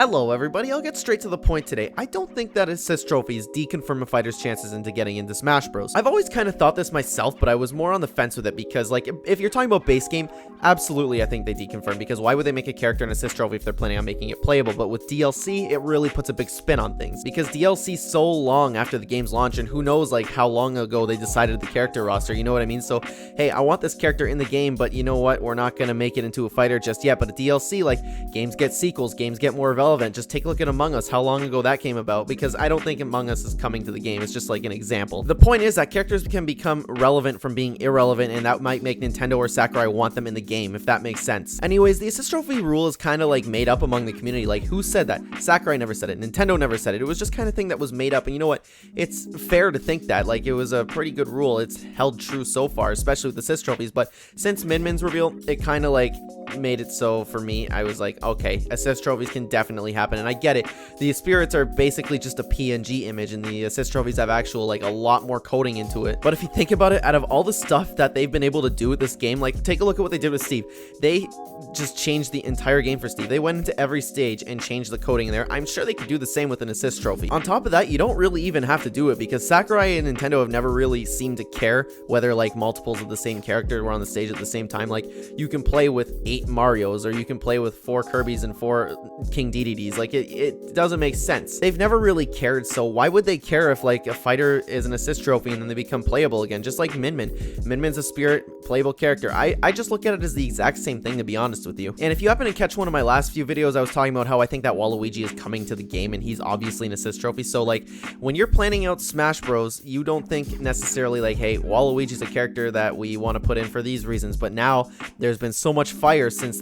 Hello everybody, I'll get straight to the point today. I don't think that assist trophies deconfirm a fighter's chances into getting into Smash Bros. I've always kind of thought this myself, but I was more on the fence with it because, like, if you're talking about base game, absolutely I think they deconfirm, because why would they make a character an assist trophy if they're planning on making it playable? But with DLC, it really puts a big spin on things, because DLC's so long after the game's launch, and who knows, like, how long ago they decided the character roster, you know what I mean? So, hey, I want this character in the game, but you know what? We're not gonna make it into a fighter just yet. But a DLC, like, games get sequels, games get more relevant. Just take a look at Among Us, how long ago that came about, because I don't think Among Us is coming to the game. It's just like an example. The point is that characters can become relevant from being irrelevant, and that might make Nintendo or Sakurai want them in the game, if that makes sense. Anyways, the assist trophy rule is kind of like made up among the community. Like, who said that? Sakurai never said it. Nintendo never said it. It was just kind of thing that was made up, and you know what? It's fair to think that. Like, it was a pretty good rule. It's held true so far, especially with assist trophies, but since Min Min's reveal, it kind of like made it so for me, I was like, okay, assist trophies can definitely happen, and I get it. The spirits are basically just a PNG image, and the assist trophies have actual, like, a lot more coding into it. But if you think about it, out of all the stuff that they've been able to do with this game, like, take a look at what they did with Steve. They just changed the entire game for Steve. They went into every stage and changed the coding in there. I'm sure they could do the same with an assist trophy. On top of that, you don't really even have to do it, because Sakurai and Nintendo have never really seemed to care whether, like, multiples of the same character were on the stage at the same time. Like, you can play with 8 Marios, or you can play with 4 Kirbys and 4 King Dededes. Like, it doesn't make sense. They've never really cared, so why would they care if, like, a fighter is an assist trophy and then they become playable again? Just like Min Min. Min Min's a spirit playable character. I just look at it as the exact same thing, to be honest with you. And if you happen to catch one of my last few videos, I was talking about how I think that Waluigi is coming to the game, and he's obviously an assist trophy. So, like, when you're planning out Smash Bros, you don't think necessarily like, hey, Waluigi's a character that we want to put in for these reasons. But now there's been so much fire since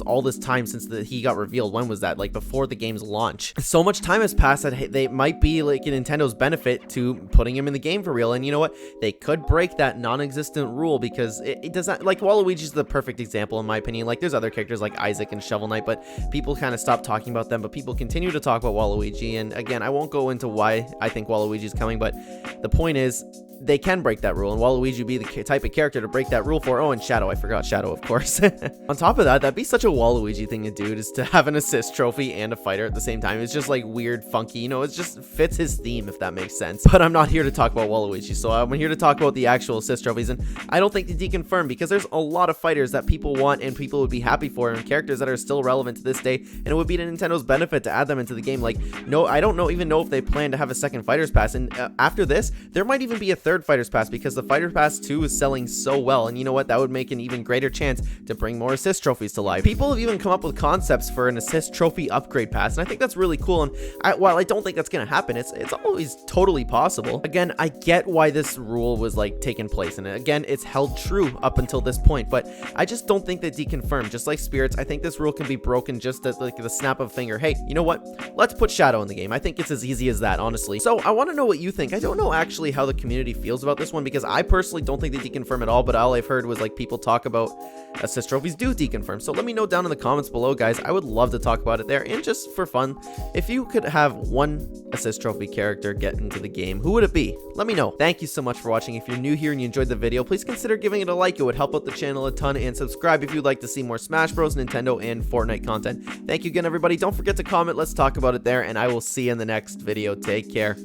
all this time since he got revealed. When was that? Like, before the game's launch. So much time has passed that, hey, they might be like in Nintendo's benefit to putting him in the game for real. And you know what? They could break that non-existent rule, because it does not, like, Waluigi's the perfect example in my opinion. Like, there's other characters like Isaac and Shovel Knight, but people kind of stopped talking about them, but people continue to talk about Waluigi. And again, I won't go into why I think Waluigi's coming, but the point is, they can break that rule, and Waluigi would be the type of character to break that rule for. Oh, and Shadow, I forgot Shadow, of course. On top of that, that'd be such a Waluigi thing to do, is to have an assist trophy and a fighter at the same time. It's just like weird, funky, you know, it just fits his theme, if that makes sense. But I'm not here to talk about Waluigi, so I'm here to talk about the actual assist trophies, and I don't think they deconfirm, because there's a lot of fighters that people want and people would be happy for, and characters that are still relevant to this day, and it would be to Nintendo's benefit to add them into the game. Like, no, I don't even know if they plan to have a second Fighters Pass, and after this, there might even be a third Fighters Pass, because the Fighter Pass 2 is selling so well, and you know what? That would make an even greater chance to bring more assist trophies to life. People have even come up with concepts for an assist trophy upgrade pass, and I think that's really cool. And while I don't think that's gonna happen, it's always totally possible. Again, I get why this rule was, like, taking place, and again, it's held true up until this point, but I just don't think that deconfirmed. Just like spirits, I think this rule can be broken just at, like, the snap of a finger. Hey, you know what? Let's put Shadow in the game. I think it's as easy as that, honestly. So I want to know what you think. I don't know actually how the community feels about this one, because I personally don't think they deconfirm at all, but all I've heard was, like, people talk about assist trophies do deconfirm. So let me know down in the comments below, guys. I would love to talk about it there. And just for fun, if you could have one assist trophy character get into the game, who would it be? Let me know. Thank you so much for watching. If you're new here and you enjoyed the video, please consider giving it a like. It would help out the channel a ton, and subscribe if you'd like to see more Smash Bros, Nintendo, and Fortnite content. Thank you again, everybody. Don't forget to comment. Let's talk about it there, and I will see you in the next video. Take care.